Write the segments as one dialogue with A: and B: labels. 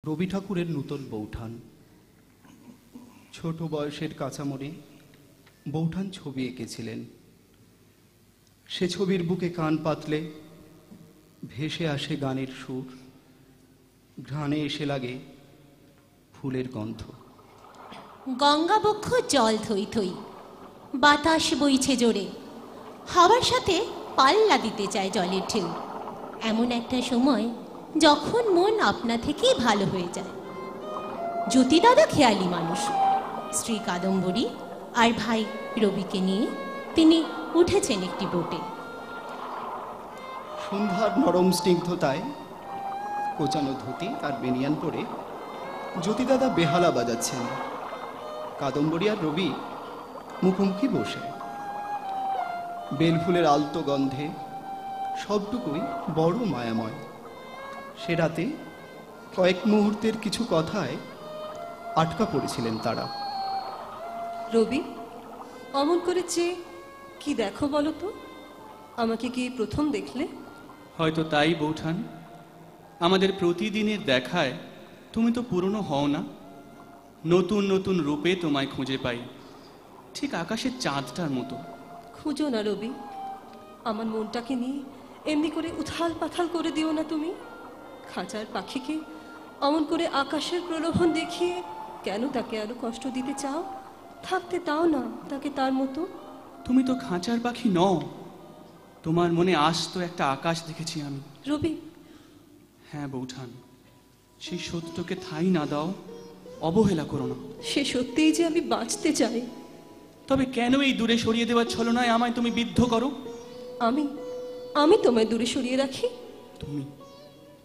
A: রবি ঠাকুরের নূতন বৌঠান। ছোট বয়সের কাঁচামোড়ে বৌঠান ছবি এঁকেছিলেন। সে ছবির বুকে কান পাতলে ভেসে আসে গানের সুর, ঘ্রাণে এসে লাগে ফুলের গন্ধ।
B: গঙ্গাবক্ষ জল থই থই, বাতাস বইছে জোরে, হাওয়ার সাথে পাল্লা দিতে চায় জলের ঢেউ। এমন একটা সময় যখন মন আপনা থেকেই ভালো হয়ে যায়। জ্যোতি দাদা খেয়ালি মানুষ। স্ত্রী কাদম্বরী আর ভাই রবিকে নিয়ে তিনি উঠেছেন একটি বোটে।
A: সন্ধ্যার নরম স্নিগ্ধতায় কোচানো ধুতি আর বেনিয়ান পরে জ্যোতিদাদা বেহালা বাজাচ্ছেন। কাদম্বরী আর রবি মুখোমুখি বসে। বেলফুলের আলতো গন্ধে সবটুকুই বড় মায়াময়। সে রাতে কয়েক মুহূর্তের কিছু কথায় আটকা পড়েছিলেন তারা।
C: রবি, অমন করে চেয়ে কি দেখো বলো তো? আমাকে কি প্রথম দেখলে?
D: হয়তো তাই বৌঠান, আমাদের প্রতিদিনের দেখায় তুমি তো পুরনো হও না। নতুন নতুন রূপে তোমায় খুঁজে পাই, ঠিক আকাশের চাঁদটার মতো।
C: খুঁজো না রবি, আমার মনটাকে নিয়ে এমনি করে উথাল পাথাল করে দিও না তুমি। খাঁচার পাখিকে অমন করে আকাশের প্রলোভন দেখিয়ে কেন তাকে আরো কষ্ট দিতে চাও? থাকতে দাও না তাকে তার মতো।
D: তুমি তো খাঁচার পাখি নও, তোমার মনে আজ তো একটা আকাশ দেখেছি আমি।
C: রবি,
D: হ্যাঁ বৌঠান, সেই সত্যকে ঠাঁই না দাও, অবহেলা করো না।
C: সে সত্যিই যে আমি বাঁচতে চাই।
D: তবে কেন এই দূরে সরিয়ে দেওয়ার ছলনায় আমায় তুমি বিদ্ধ করো?
C: আমি আমি তোমায় দূরে সরিয়ে রাখি?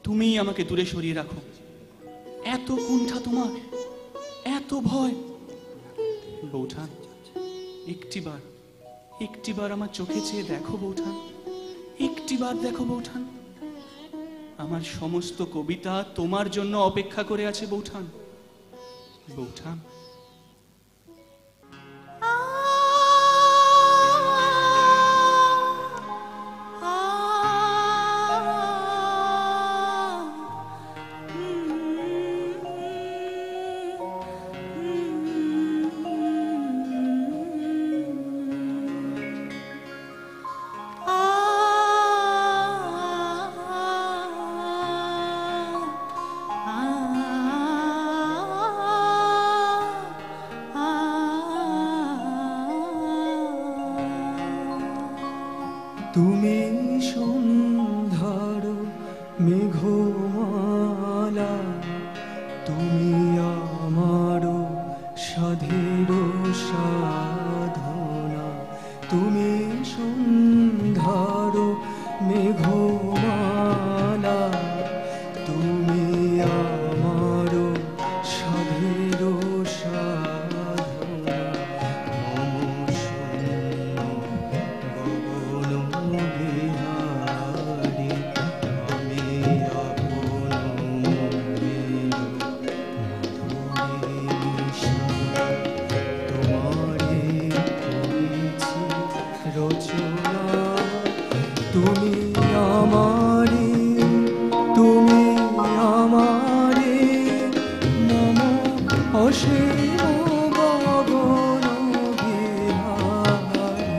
D: তুমি আমাকে দূরে সরিয়ে রাখো। এত কুণ্ঠা তোমার, এত ভয়। বৌঠান, একটিবার আমার চোখে চেয়ে দেখো বৌঠান, একটিবার দেখো বৌঠান। আমার সমস্ত কবিতা তোমার জন্য অপেক্ষা করে আছে বৌঠান। বৌঠান,
E: তুমি সন্ধ্যার মেঘমালা, তুমি আমার সাধের সাধনা। তুমি সন্ধ্যার মেঘমালা, তুমি আমার সাধের সাধনা। তুমি আমারে, তুমি আমারে, মম অসীম গগন বিহারে।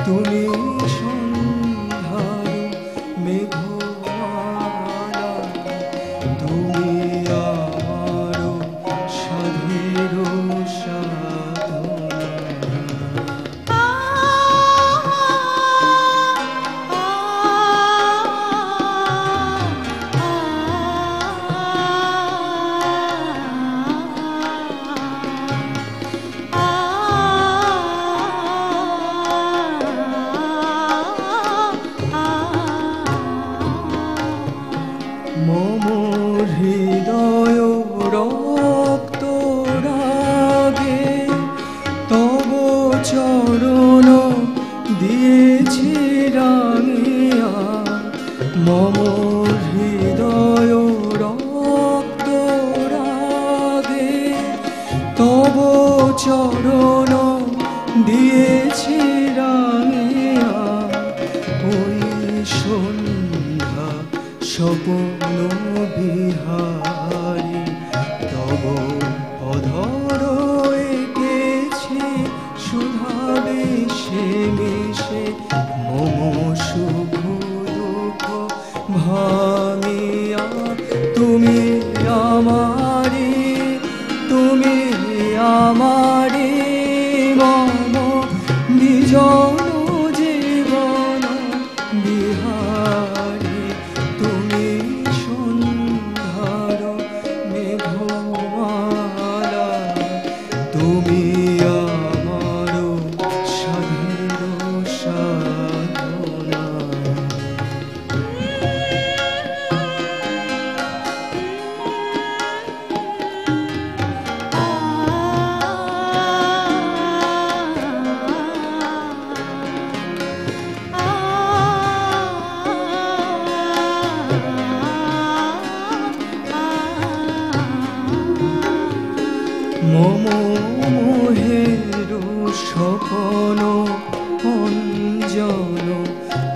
E: তুমি সন্ধ্যার মেঘমালা, তুমি আমার সাধের সাধনা। মম হৃদয় রক্ত রাগে তব চরণ দিয়েছি রাঙিয়া। মম হৃদয় রক্ত রাগে তব চরণ দিয়েছি রাঙিয়া। ওই সন্ধ্যা স্বপ্ন বিহারী মম মোহের স্বপন অঞ্জন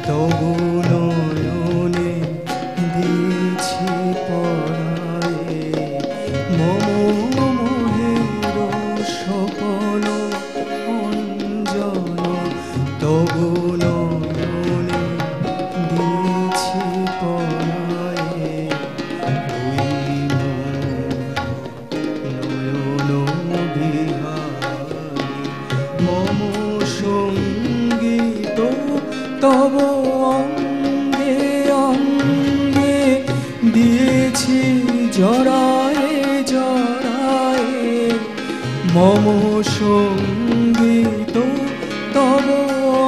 E: তবু নয়নে দিয়েছি পরায়ে। মম মোহের স্বপন অঞ্জন তবু নয়নে দিয়েছি পরায়ে। ওই নয়ন বিহারী মম সঙ্গীত তব অঙ্গে অঙ্গে দিয়েছি জড়ায়ে জড়ায়ে। মম সঙ্গীত তব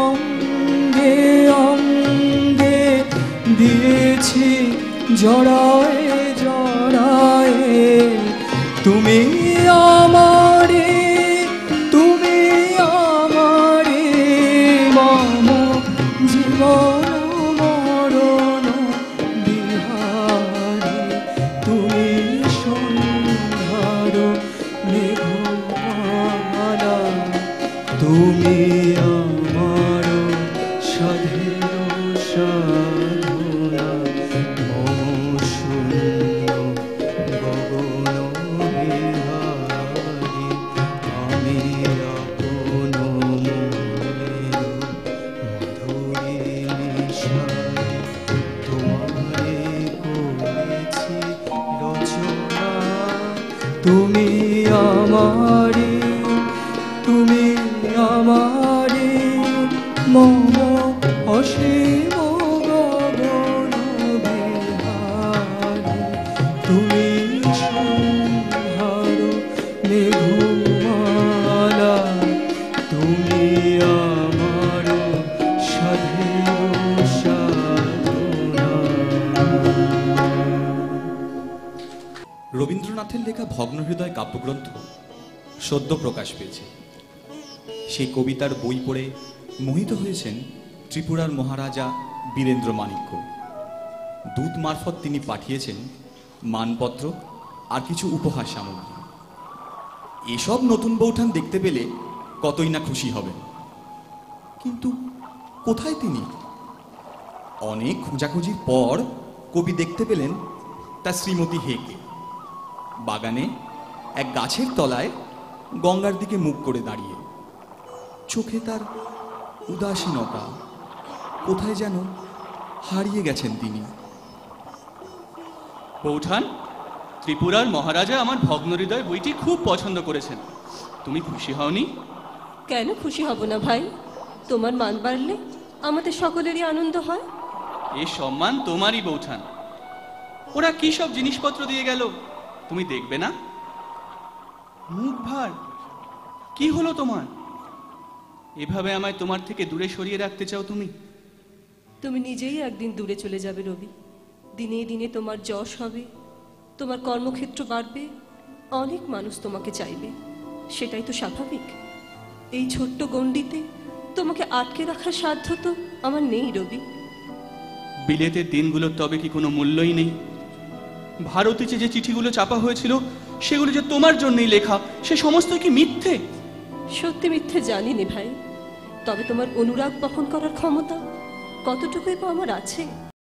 E: অঙ্গে অঙ্গে দিয়েছি জড়ায়ে জড়ায়ে। তুমি আমারে তুমি আমারে মম জীবন মরণ বিহারী। তুমি সন্ধ্যার মেঘমালা তুমি আমার সাধের সাধনা। মম শূন্য গগন বিহারী আমি আপন মনের মধুরী নিশায় তোমারে করেছি রচনা। তুমি আমারে তুমি আমারে মম অসীম গগন বিহারী। তুমি সন্ধ্যার মেঘমালা তুমি আমার সাধের সাধনা।
F: রবীন্দ্রনাথের লেখা ভগ্নহৃদয় কাব্যগ্রন্থ সদ্য প্রকাশ পেয়েছে। সেই কবিতার বই পড়ে মোহিত হয়েছেন ত্রিপুরার মহারাজা বীরেন্দ্র মাণিক্য। দূত মারফত তিনি পাঠিয়েছেন মানপত্র আর কিছু উপহার সামগ্রী। এসব নতুন বৌঠান দেখতে পেলে কতই না খুশি হবেন, কিন্তু কোথায় তিনি? অনেক খোঁজাখুঁজির পর কবি দেখতে পেলেন তার শ্রীমতী হেকে বাগানে এক গাছের তলায় গঙ্গার দিকে মুখ করে দাঁড়িয়ে। চোখে তার উদাসীনতা, কোথায় যেন হারিয়ে গেছেন তিনি।
D: বৌঠান, ত্রিপুরার মহারাজা আমার ভগ্নহৃদয় বইটি খুব পছন্দ করেছেন। তুমি খুশি হওনি?
C: কেন খুশি হব না ভাই? তোমার মান বাড়লে আমাদের সকলেরই আনন্দ হয়।
D: এই সম্মান তোমারই বৌঠান। ওরা কি সব জিনিসপত্র দিয়ে গেল, তুমি দেখবে না? মুখ ভার, কি হলো তোমার? এভাবে আমায় তোমার থেকে দূরে সরিয়ে রাখতে চাও তুমি?
C: তুমি নিজেই একদিন দূরে চলে যাবে রবি। দিনে দিনে তোমার যশ হবে, তোমার কর্মক্ষেত্র বাড়বে, অনেক মানুষ তোমাকে চাইবে। সেটাই তো স্বাভাবিক। এই ছোট্ট গণ্ডিতে তোমাকে আটকে রাখার সাধ্য তো আমার নেই রবি।
D: বিলেতের দিনগুলোর তবে কি কোনো মূল্যই নেই? ভারতে যে চিঠিগুলো চাপা হয়েছিল সেগুলো যে তোমার জন্যই লেখা, সে সমস্ত কি মিথ্যে?
C: সত্যি মিথ্যে জানিনি ভাই, তবে তোমার অনুরাগ বহন করার ক্ষমতা কতটুকুই বা আমার আছে